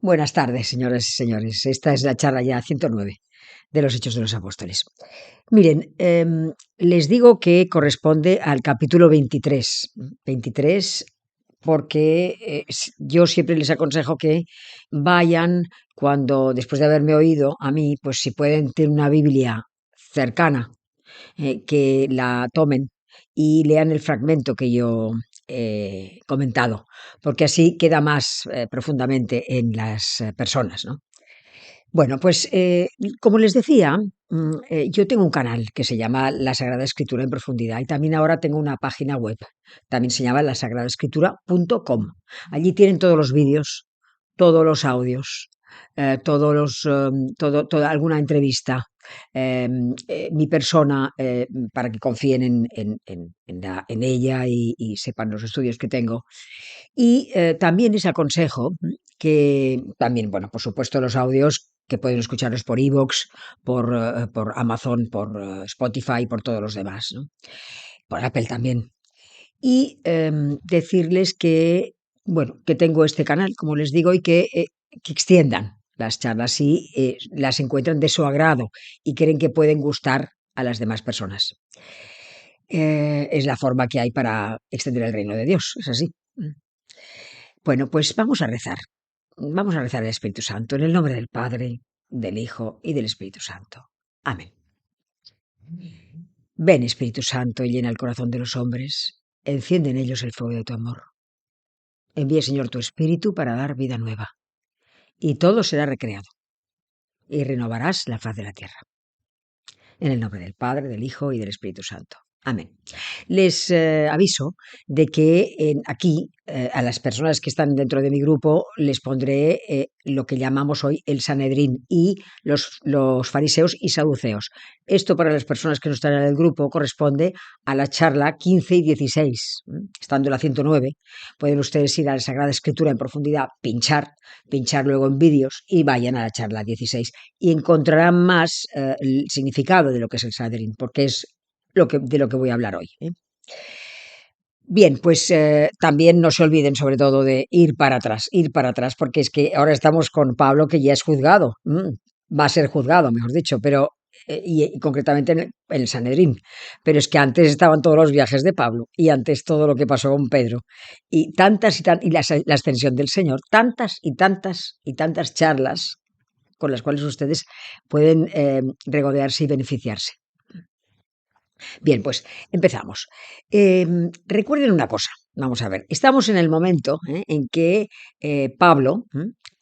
Buenas tardes, señoras y señores. Esta es la charla ya 109 de los Hechos de los Apóstoles. Miren, les digo que corresponde al capítulo 23. 23 porque yo siempre les aconsejo que vayan cuando, después de haberme oído a mí, pues si pueden tener una Biblia cercana, que la tomen y lean el fragmento que yo he comentado, porque así queda más profundamente en las personas, ¿no? Bueno, pues como les decía, yo tengo un canal que se llama La Sagrada Escritura en Profundidad y también ahora tengo una página web, también se llama lasagradaescritura.com. Allí tienen todos los vídeos, todos los audios, alguna entrevista, mi persona, para que confíen en ella y sepan los estudios que tengo. Y también les aconsejo que también, bueno, por supuesto, los audios que pueden escucharlos por iVoox, por Amazon, por Spotify, por todos los demás, ¿no? Por Apple también. Y decirles que, bueno, que tengo este canal, como les digo, y que extiendan las charlas si las encuentran de su agrado y creen que pueden gustar a las demás personas. Es la forma que hay para extender el reino de Dios, es así. Bueno, pues vamos a rezar. Vamos a rezar al Espíritu Santo en el nombre del Padre, del Hijo y del Espíritu Santo. Amén. Ven, Espíritu Santo, y llena el corazón de los hombres. Enciende en ellos el fuego de tu amor. Envía, Señor, tu Espíritu para dar vida nueva. Y todo será recreado. Y renovarás la faz de la tierra. En el nombre del Padre, del Hijo y del Espíritu Santo. Amén. Les aviso de que aquí a las personas que están dentro de mi grupo les pondré lo que llamamos hoy el Sanedrín y los fariseos y saduceos. Esto para las personas que no están en el grupo corresponde a la charla 15 y 16. Estando en la 109, pueden ustedes ir a la Sagrada Escritura en profundidad, pinchar luego en vídeos y vayan a la charla 16 y encontrarán más el significado de lo que es el Sanedrín, porque es de lo que voy a hablar hoy. Bien, pues también no se olviden sobre todo de ir para atrás, porque es que ahora estamos con Pablo que ya es juzgado, va a ser juzgado, mejor dicho, pero y concretamente en el Sanedrín, pero es que antes estaban todos los viajes de Pablo y antes todo lo que pasó con Pedro y la ascensión del Señor, tantas y tantas y tantas charlas con las cuales ustedes pueden regodearse y beneficiarse. Bien, pues empezamos. Recuerden una cosa, vamos a ver, estamos en el momento en que Pablo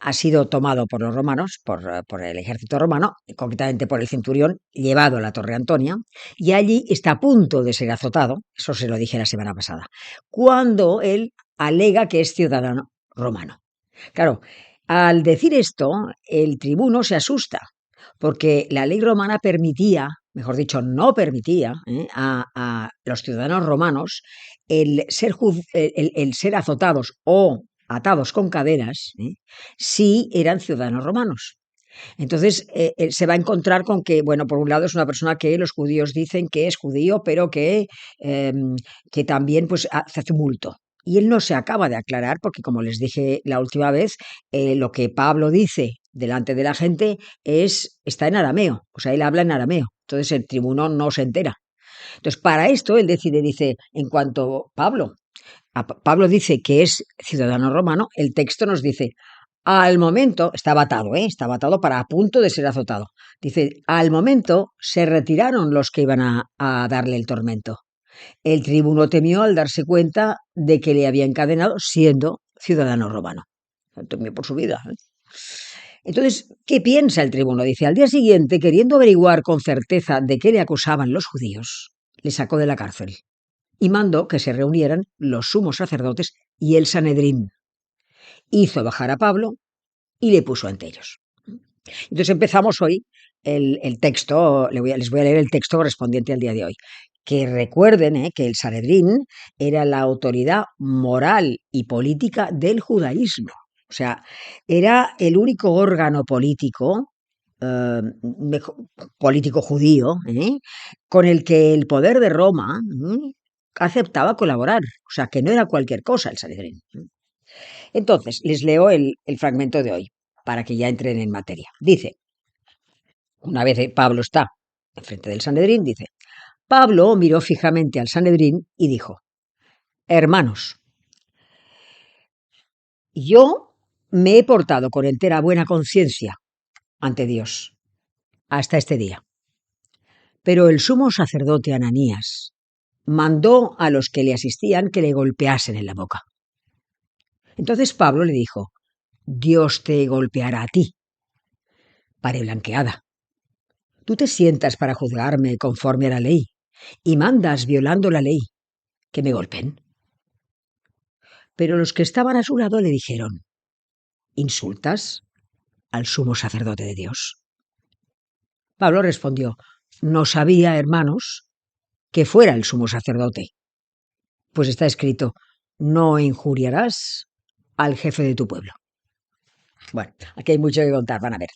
ha sido tomado por los romanos, por el ejército romano, concretamente por el centurión, llevado a la Torre Antonia, y allí está a punto de ser azotado, eso se lo dije la semana pasada, cuando él alega que es ciudadano romano. Claro, al decir esto, el tribuno se asusta, porque la ley romana permitía, mejor dicho, no permitía a los ciudadanos romanos el ser azotados o atados con cadenas si eran ciudadanos romanos. Entonces él se va a encontrar con que, bueno, por un lado es una persona que los judíos dicen que es judío, pero que también pues hace multo. Y él no se acaba de aclarar porque, como les dije la última vez, lo que Pablo dice delante de la gente está en arameo, o sea, él habla en arameo. Entonces el tribuno no se entera. Entonces, para esto él dice, en cuanto Pablo dice que es ciudadano romano, el texto nos dice, al momento, estaba atado para a punto de ser azotado. Dice, al momento se retiraron los que iban a darle el tormento. El tribuno temió al darse cuenta de que le había encadenado siendo ciudadano romano. Temió por su vida. Entonces, ¿qué piensa el tribuno? Dice, al día siguiente, queriendo averiguar con certeza de qué le acusaban los judíos, le sacó de la cárcel y mandó que se reunieran los sumos sacerdotes y el Sanedrín. Hizo bajar a Pablo y le puso ante ellos. Entonces empezamos hoy el texto, les voy a leer el texto correspondiente al día de hoy. Que recuerden que el Sanedrín era la autoridad moral y política del judaísmo. O sea, era el único órgano político, político judío, con el que el poder de Roma aceptaba colaborar. O sea, que no era cualquier cosa el Sanedrín. Entonces, les leo el fragmento de hoy. para que ya entren en materia. Dice, una vez Pablo está enfrente del Sanedrín, dice, Pablo miró fijamente al Sanedrín y dijo, hermanos, yo me he portado con entera buena conciencia ante Dios hasta este día. Pero el sumo sacerdote Ananías mandó a los que le asistían que le golpeasen en la boca. Entonces Pablo le dijo, Dios te golpeará a ti, pared blanqueada. Tú te sientas para juzgarme conforme a la ley y mandas, violando la ley, que me golpeen. Pero los que estaban a su lado le dijeron, ¿insultas al sumo sacerdote de Dios? Pablo respondió, no sabía, hermanos, que fuera el sumo sacerdote. Pues está escrito, no injuriarás al jefe de tu pueblo. Bueno, aquí hay mucho que contar, van a ver.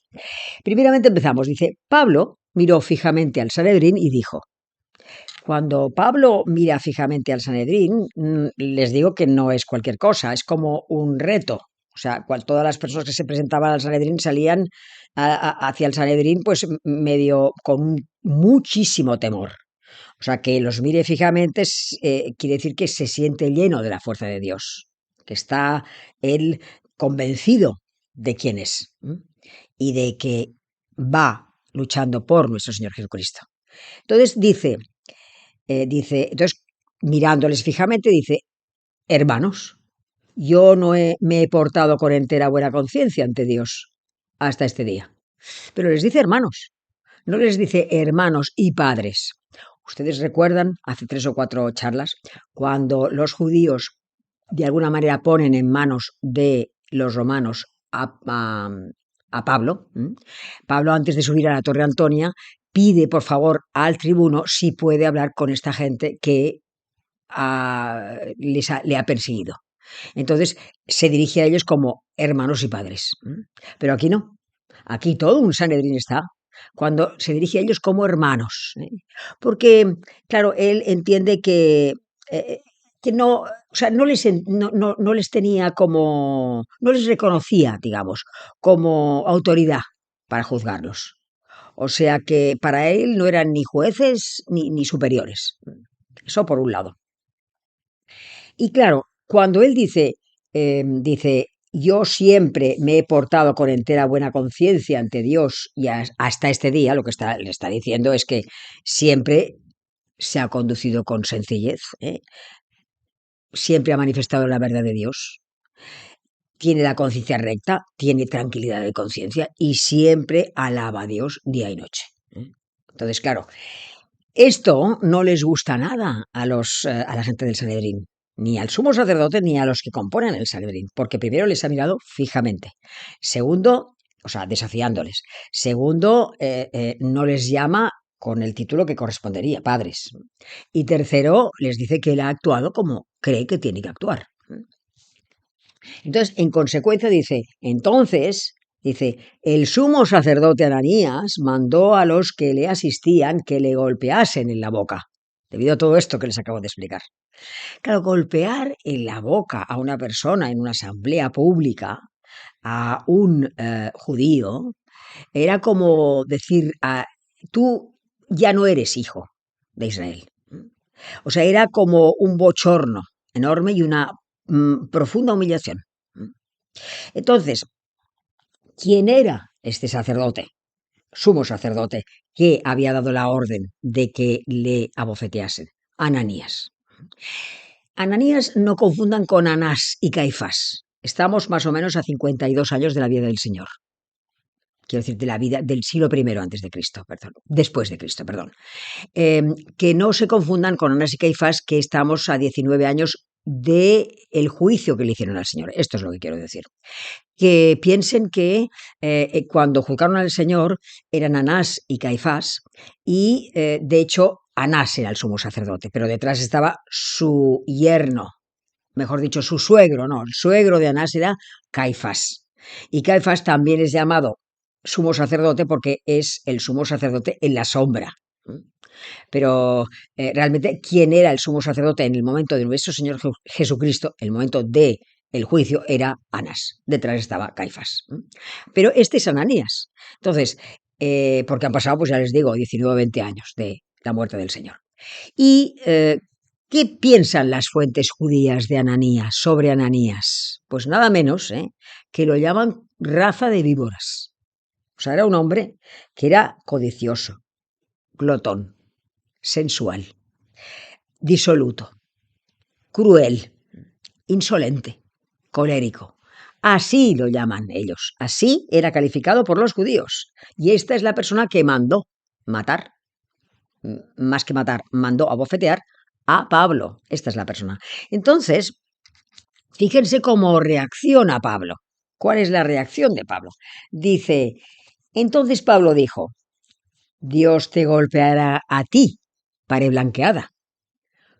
Primeramente empezamos, dice, Pablo miró fijamente al Sanedrín y dijo, cuando Pablo mira fijamente al Sanedrín, les digo que no es cualquier cosa, es como un reto. O sea, todas las personas que se presentaban al Sanedrín salían hacia el Sanedrín pues medio con muchísimo temor. O sea, que los mire fijamente quiere decir que se siente lleno de la fuerza de Dios, que está él convencido de quién es y de que va luchando por nuestro Señor Jesucristo. Entonces dice, entonces mirándoles fijamente dice, hermanos, yo no me he portado con entera buena conciencia ante Dios hasta este día. Pero les dice hermanos, no les dice hermanos y padres. Ustedes recuerdan, hace 3 o 4 charlas, cuando los judíos de alguna manera ponen en manos de los romanos a Pablo. Pablo, antes de subir a la Torre Antonia, pide por favor al tribuno si puede hablar con esta gente que le ha perseguido. Entonces se dirige a ellos como hermanos y padres. Pero aquí no. Aquí todo un Sanedrín está cuando se dirige a ellos como hermanos. Porque, claro, él entiende que no, o sea, no les tenía como, no les reconocía, digamos, como autoridad para juzgarlos. O sea que para él no eran ni jueces ni superiores. Eso por un lado. Y claro, cuando él dice, yo siempre me he portado con entera buena conciencia ante Dios y hasta este día, lo que le está diciendo es que siempre se ha conducido con sencillez, siempre ha manifestado la verdad de Dios, tiene la conciencia recta, tiene tranquilidad de conciencia y siempre alaba a Dios día y noche. Entonces, claro, esto no les gusta nada a la gente del Sanedrín, ni al sumo sacerdote ni a los que componen el Sanedrín, porque primero les ha mirado fijamente. Segundo, o sea, desafiándoles. Segundo, no les llama con el título que correspondería, padres. Y tercero, les dice que él ha actuado como cree que tiene que actuar. Entonces, en consecuencia, dice, el sumo sacerdote Ananías mandó a los que le asistían que le golpeasen en la boca, debido a todo esto que les acabo de explicar. Claro, golpear en la boca a una persona en una asamblea pública, a un judío, era como decir, tú ya no eres hijo de Israel. O sea, era como un bochorno enorme y una profunda humillación. Entonces, ¿quién era este sacerdote, sumo sacerdote, que había dado la orden de que le abofeteasen? Ananías. Ananías no confundan con Anás y Caifás. Estamos más o menos a 52 años de la vida del Señor. Quiero decir, de la vida del siglo I antes de Cristo, perdón, después de Cristo, perdón. Que no se confundan con Anás y Caifás, que estamos a 19 años del juicio que le hicieron al Señor. Esto es lo que quiero decir. Que piensen que cuando juzgaron al Señor eran Anás y Caifás y de hecho Anás era el sumo sacerdote, pero detrás estaba su yerno, mejor dicho su suegro, no, el suegro de Anás era Caifás. Y Caifás también es llamado sumo sacerdote porque es el sumo sacerdote en la sombra. Pero realmente, ¿quién era el sumo sacerdote en el momento de nuestro Señor Jesucristo, el momento de el juicio era Anás, detrás estaba Caifás. Pero este es Ananías. Entonces, porque han pasado, pues ya les digo, 19 o 20 años de la muerte del Señor. ¿Y qué piensan las fuentes judías de Ananías, sobre Ananías? Pues nada menos que lo llaman raza de víboras. O sea, era un hombre que era codicioso, glotón, sensual, disoluto, cruel, insolente, colérico. Así lo llaman ellos. Así era calificado por los judíos. Y esta es la persona que mandó matar, más que matar, mandó abofetear a Pablo. Esta es la persona. Entonces, fíjense cómo reacciona Pablo. ¿Cuál es la reacción de Pablo? Dice, entonces Pablo dijo, Dios te golpeará a ti, pared blanqueada.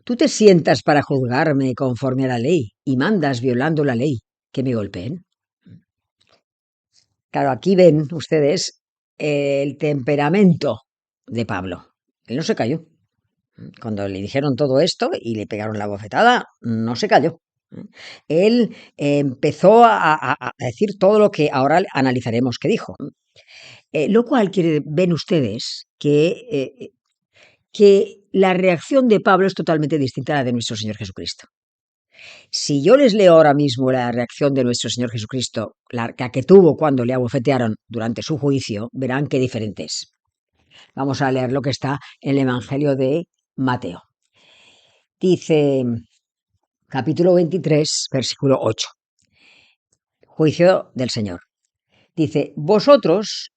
Tú te sientas para juzgarme conforme a la ley y mandas, violando la ley, que me golpeen. Claro, aquí ven ustedes el temperamento de Pablo. Él no se cayó. Cuando le dijeron todo esto y le pegaron la bofetada, no se cayó. Él empezó a decir todo lo que ahora analizaremos que dijo. Lo cual ven ustedes que la reacción de Pablo es totalmente distinta a la de nuestro Señor Jesucristo. Si yo les leo ahora mismo la reacción de nuestro Señor Jesucristo, la que tuvo cuando le abofetearon durante su juicio, verán qué diferente es. Vamos a leer lo que está en el Evangelio de Mateo. Dice, capítulo 23, versículo 8. Juicio del Señor. Dice, vosotros...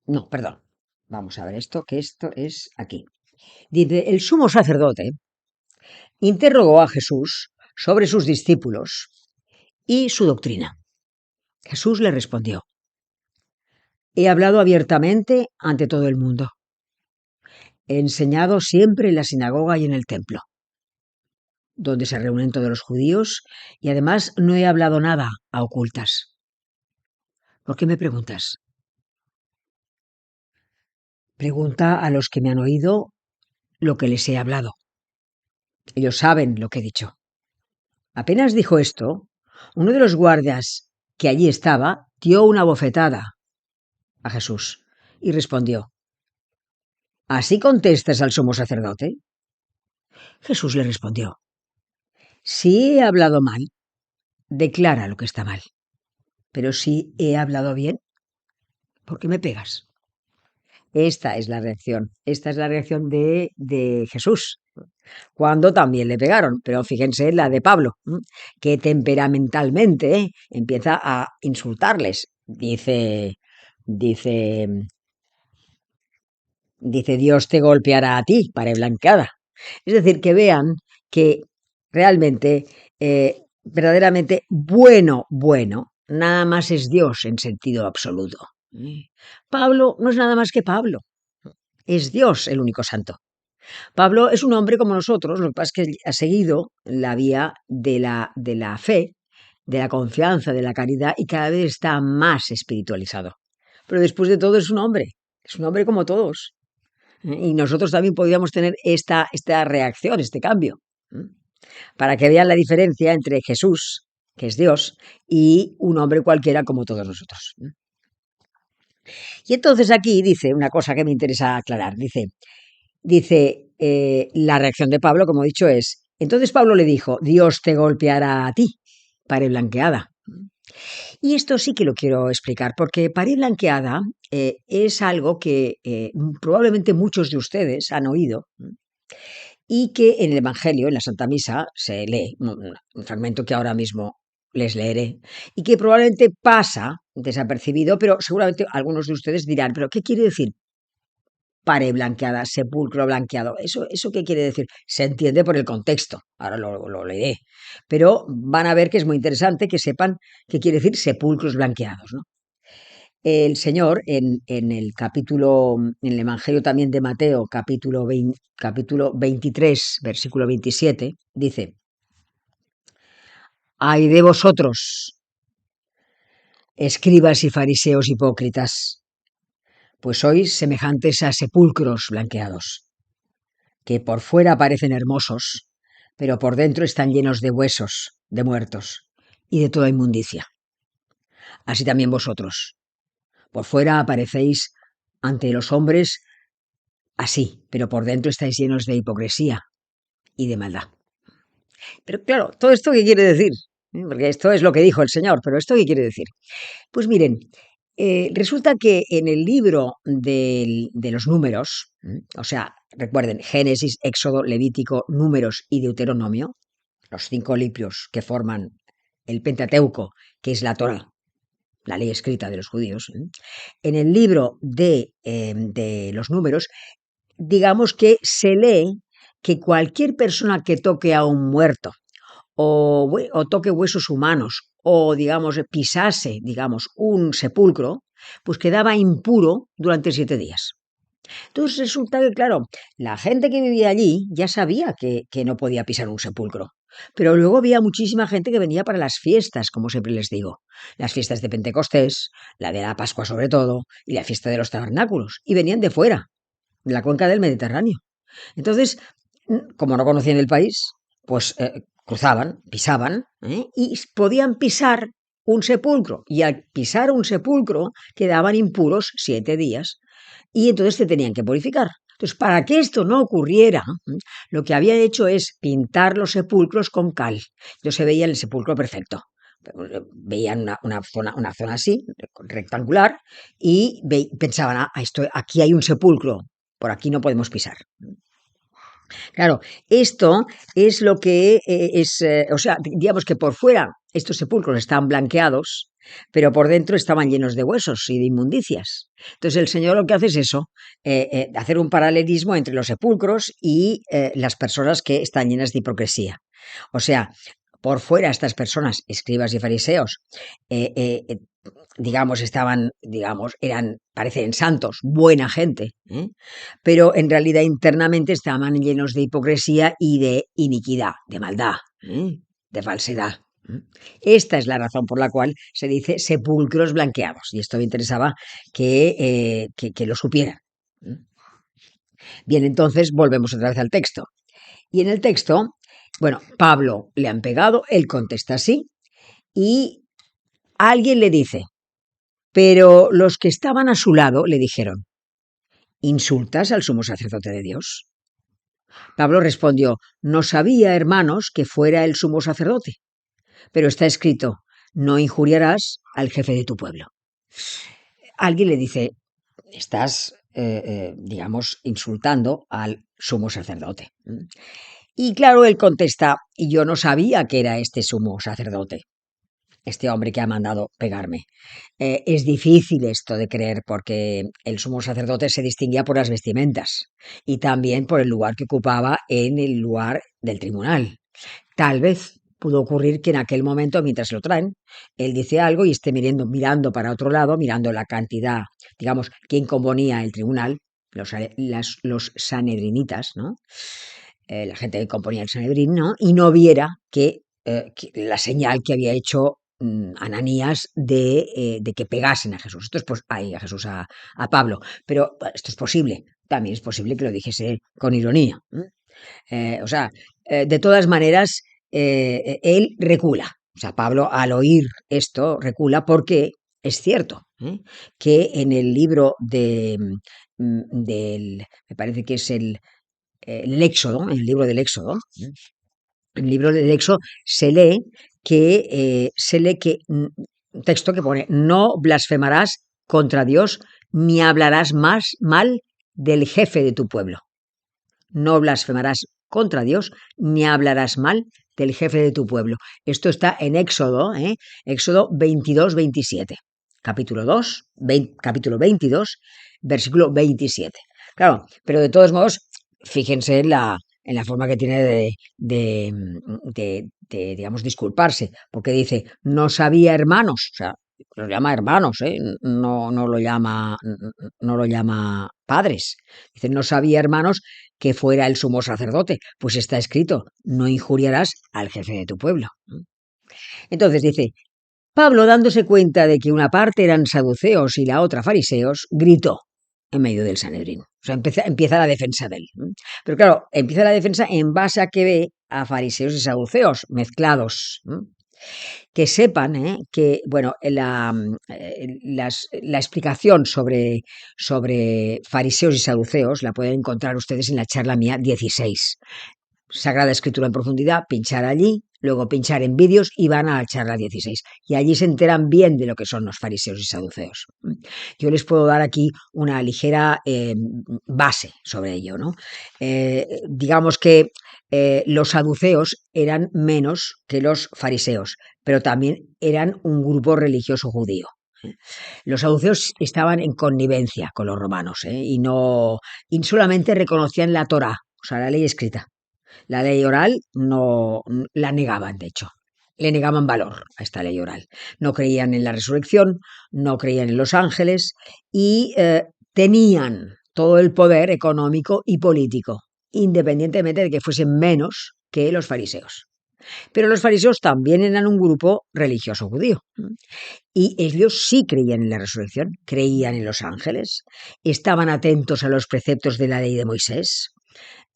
No, perdón. Vamos a ver esto es aquí. Dice, el sumo sacerdote interrogó a Jesús sobre sus discípulos y su doctrina. Jesús le respondió, he hablado abiertamente ante todo el mundo. He enseñado siempre en la sinagoga y en el templo, donde se reúnen todos los judíos, y además no he hablado nada a ocultas. ¿Por qué me preguntas? Pregunta a los que me han oído lo que les he hablado. Ellos saben lo que he dicho. Apenas dijo esto, uno de los guardias que allí estaba dio una bofetada a Jesús y respondió, ¿así contestas al sumo sacerdote? Jesús le respondió, si he hablado mal, declara lo que está mal. Pero si he hablado bien, ¿por qué me pegas? Esta es la reacción de Jesús, cuando también le pegaron, pero fíjense la de Pablo, que temperamentalmente empieza a insultarles. Dice, Dios te golpeará a ti, pared blanqueada. Es decir, que vean que realmente, verdaderamente bueno, nada más es Dios en sentido absoluto. Pablo no es nada más que Pablo, es Dios el único santo. Pablo es un hombre como nosotros, lo que pasa es que ha seguido la vía de la fe, de la confianza, de la caridad, y cada vez está más espiritualizado. Pero después de todo es un hombre como todos. Y nosotros también podríamos tener esta reacción, este cambio, para que vean la diferencia entre Jesús, que es Dios, y un hombre cualquiera como todos nosotros. Y entonces aquí dice una cosa que me interesa aclarar. Dice la reacción de Pablo, como he dicho, es, entonces Pablo le dijo, Dios te golpeará a ti, pared blanqueada. Y esto sí que lo quiero explicar, porque pared blanqueada es algo que probablemente muchos de ustedes han oído y que en el Evangelio, en la Santa Misa, se lee, un fragmento que ahora mismo les leeré, y que probablemente pasa desapercibido, pero seguramente algunos de ustedes dirán, ¿pero qué quiere decir pared blanqueada, sepulcro blanqueado? ¿Eso qué quiere decir? Se entiende por el contexto, ahora lo leeré, pero van a ver que es muy interesante que sepan qué quiere decir sepulcros blanqueados, ¿no? El Señor en el capítulo, en el Evangelio también de Mateo, capítulo 23, versículo 27, dice, ay de vosotros, escribas y fariseos hipócritas, pues sois semejantes a sepulcros blanqueados, que por fuera parecen hermosos, pero por dentro están llenos de huesos de muertos y de toda inmundicia. Así también vosotros. Por fuera aparecéis ante los hombres así, pero por dentro estáis llenos de hipocresía y de maldad. Pero claro, ¿todo esto qué quiere decir? Porque esto es lo que dijo el Señor, pero ¿esto qué quiere decir? Pues miren, resulta que en el libro de los números, o sea, recuerden, Génesis, Éxodo, Levítico, Números y Deuteronomio, los 5 libros que forman el Pentateuco, que es la Torá, la ley escrita de los judíos, en el libro de los números, digamos que se lee que cualquier persona que toque a un muerto o toque huesos humanos o, digamos, pisase, digamos, un sepulcro, pues quedaba impuro durante 7 días. Entonces resulta que, claro, la gente que vivía allí ya sabía que no podía pisar un sepulcro. Pero luego había muchísima gente que venía para las fiestas, como siempre les digo. Las fiestas de Pentecostés, la de la Pascua sobre todo, y la fiesta de los tabernáculos. Y venían de fuera, de la cuenca del Mediterráneo. Entonces, como no conocían el país, pues cruzaban, pisaban, y podían pisar un sepulcro. Y al pisar un sepulcro quedaban impuros 7 días. Y entonces se tenían que purificar. Entonces, para que esto no ocurriera, lo que habían hecho es pintar los sepulcros con cal. Entonces se veía el sepulcro perfecto. Veían una zona así, rectangular, y pensaban, aquí hay un sepulcro, por aquí no podemos pisar. Claro, esto es lo que o sea, digamos que por fuera estos sepulcros estaban blanqueados, pero por dentro estaban llenos de huesos y de inmundicias. Entonces el Señor lo que hace es eso, hacer un paralelismo entre los sepulcros y las personas que están llenas de hipocresía. O sea, por fuera estas personas, escribas y fariseos, digamos, parecen santos, buena gente, pero en realidad internamente estaban llenos de hipocresía y de iniquidad, de maldad, de falsedad. Esta es la razón por la cual se dice sepulcros blanqueados, y esto me interesaba que lo supieran. Bien, entonces volvemos otra vez al texto. Y en el texto, bueno, Pablo le han pegado, él contesta así, y alguien le dice, pero los que estaban a su lado le dijeron, ¿insultas al sumo sacerdote de Dios? Pablo respondió, no sabía, hermanos, que fuera el sumo sacerdote, pero está escrito, no injuriarás al jefe de tu pueblo. Alguien le dice, estás, digamos, insultando al sumo sacerdote. Y claro, él contesta, yo no sabía que era este sumo sacerdote, este hombre que ha mandado pegarme. Es difícil esto de creer porque el sumo sacerdote se distinguía por las vestimentas y también por el lugar que ocupaba en el lugar del tribunal. Tal vez pudo ocurrir que en aquel momento, mientras lo traen, él dice algo y esté mirando para otro lado, mirando la cantidad, digamos, quién componía el tribunal, los sanedrinitas, ¿no? La gente que componía el Sanedrín, ¿no? Y no viera que la señal que había hecho Ananías de que pegasen a Jesús. Esto es a Jesús, a Pablo. Pero esto es posible. También es posible que lo dijese con ironía. O sea, de todas maneras, él recula. O sea, Pablo al oír esto recula porque es cierto que en el libro me parece que es el Éxodo, en el libro del Éxodo, en el libro del Éxodo se lee que un texto que pone, no blasfemarás contra Dios ni hablarás más mal del jefe de tu pueblo. No blasfemarás contra Dios ni hablarás mal del jefe de tu pueblo. Esto está en Éxodo, Éxodo 22-27, capítulo 22, versículo 27. Claro, pero de todos modos, fíjense en la forma que tiene de digamos, disculparse, porque dice, no sabía, hermanos, o sea, los llama hermanos, no lo llama padres. Dice, no sabía, hermanos, que fuera el sumo sacerdote, pues está escrito, no injuriarás al jefe de tu pueblo. Entonces dice, Pablo, dándose cuenta de que una parte eran saduceos y la otra fariseos, gritó en medio del Sanedrín. O sea, empieza la defensa de él. Pero claro, empieza la defensa en base a que ve a fariseos y saduceos mezclados. Que sepan que, bueno, la explicación sobre fariseos y saduceos la pueden encontrar ustedes en la charla mía 16. Sagrada Escritura en profundidad, pinchar allí, luego pinchar en vídeos y van a la charla 16. Y allí se enteran bien de lo que son los fariseos y saduceos. Yo les puedo dar aquí una ligera base sobre ello, ¿no? Digamos que los saduceos eran menos que los fariseos, pero también eran un grupo religioso judío. Los saduceos estaban en connivencia con los romanos y solamente reconocían la Torá, o sea, la ley escrita. La ley oral no la negaban, de hecho. Le negaban valor a esta ley oral. No creían en la resurrección, no creían en los ángeles y tenían todo el poder económico y político, independientemente de que fuesen menos que los fariseos. Pero los fariseos también eran un grupo religioso judío. Y ellos sí creían en la resurrección, creían en los ángeles, estaban atentos a los preceptos de la ley de Moisés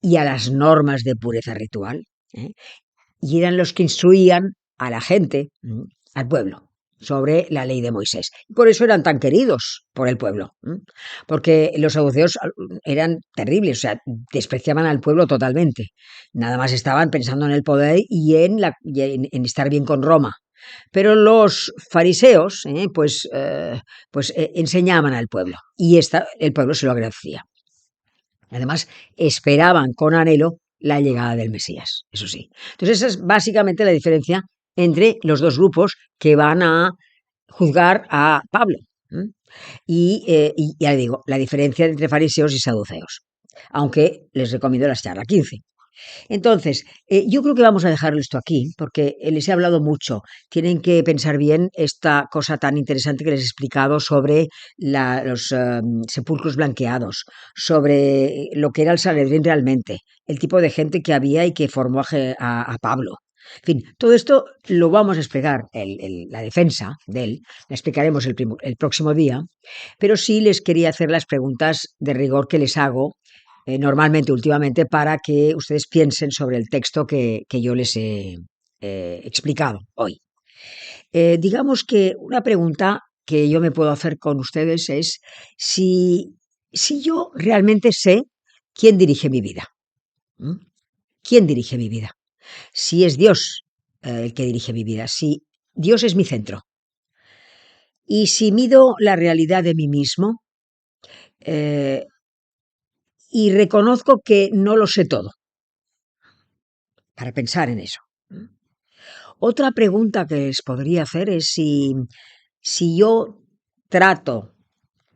y a las normas de pureza ritual, y eran los que instruían a la gente, al pueblo, sobre la ley de Moisés. Por eso eran tan queridos por el pueblo, porque los saduceos eran terribles, o sea, despreciaban al pueblo totalmente. Nada más estaban pensando en el poder y en estar bien con Roma. Pero los fariseos enseñaban al pueblo y el pueblo se lo agradecía. Además, esperaban con anhelo la llegada del Mesías, eso sí. Entonces, esa es básicamente la diferencia entre los dos grupos que van a juzgar a Pablo. Y ya le digo, la diferencia entre fariseos y saduceos, aunque les recomiendo la charla 15. Entonces, yo creo que vamos a dejarlo esto aquí, porque les he hablado mucho. Tienen que pensar bien esta cosa tan interesante que les he explicado sobre los sepulcros blanqueados, sobre lo que era el Sanedrín realmente, el tipo de gente que había y que formó a Pablo. En fin, todo esto lo vamos a explicar, la defensa de él, la explicaremos el próximo día, pero sí les quería hacer las preguntas de rigor que les hago normalmente últimamente para que ustedes piensen sobre el texto que yo les he explicado hoy. Digamos que una pregunta que yo me puedo hacer con ustedes es si yo realmente sé quién dirige mi vida. ¿Quién dirige mi vida? Si es Dios el que dirige mi vida, si Dios es mi centro. Y si mido la realidad de mí mismo y reconozco que no lo sé todo, para pensar en eso. Otra pregunta que les podría hacer es si yo trato,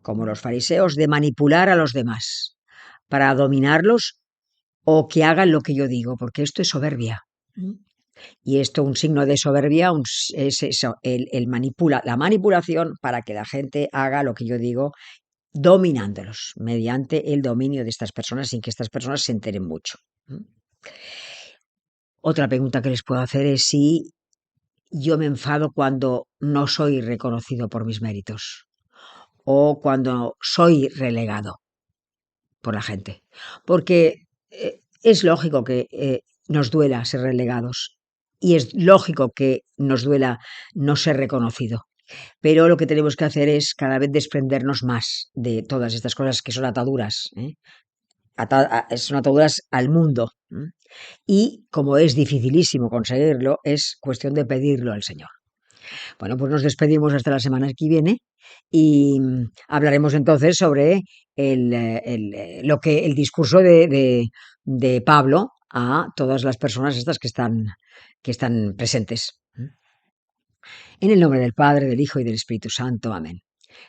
como los fariseos, de manipular a los demás para dominarlos o que hagan lo que yo digo, porque esto es soberbia. Y esto, un signo de soberbia, es eso, la manipulación para que la gente haga lo que yo digo, dominándolos mediante el dominio de estas personas sin que estas personas se enteren mucho. Otra pregunta que les puedo hacer es si yo me enfado cuando no soy reconocido por mis méritos o cuando soy relegado por la gente. Porque es lógico que nos duela ser relegados y es lógico que nos duela no ser reconocido. Pero lo que tenemos que hacer es cada vez desprendernos más de todas estas cosas que son ataduras. Son ataduras al mundo. Y como es dificilísimo conseguirlo, es cuestión de pedirlo al Señor. Bueno, pues nos despedimos hasta la semana que viene y hablaremos entonces sobre el discurso de Pablo a todas las personas estas que están presentes. En el nombre del Padre, del Hijo y del Espíritu Santo. Amén.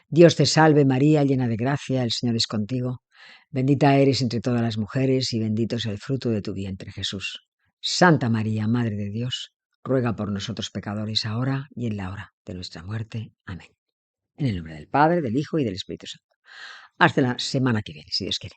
Dios te salve María, llena de gracia, el Señor es contigo. Bendita eres entre todas las mujeres y bendito es el fruto de tu vientre, Jesús. Santa María, Madre de Dios, ruega por nosotros pecadores ahora y en la hora de nuestra muerte. Amén. En el nombre del Padre, del Hijo y del Espíritu Santo. Hasta la semana que viene, si Dios quiere.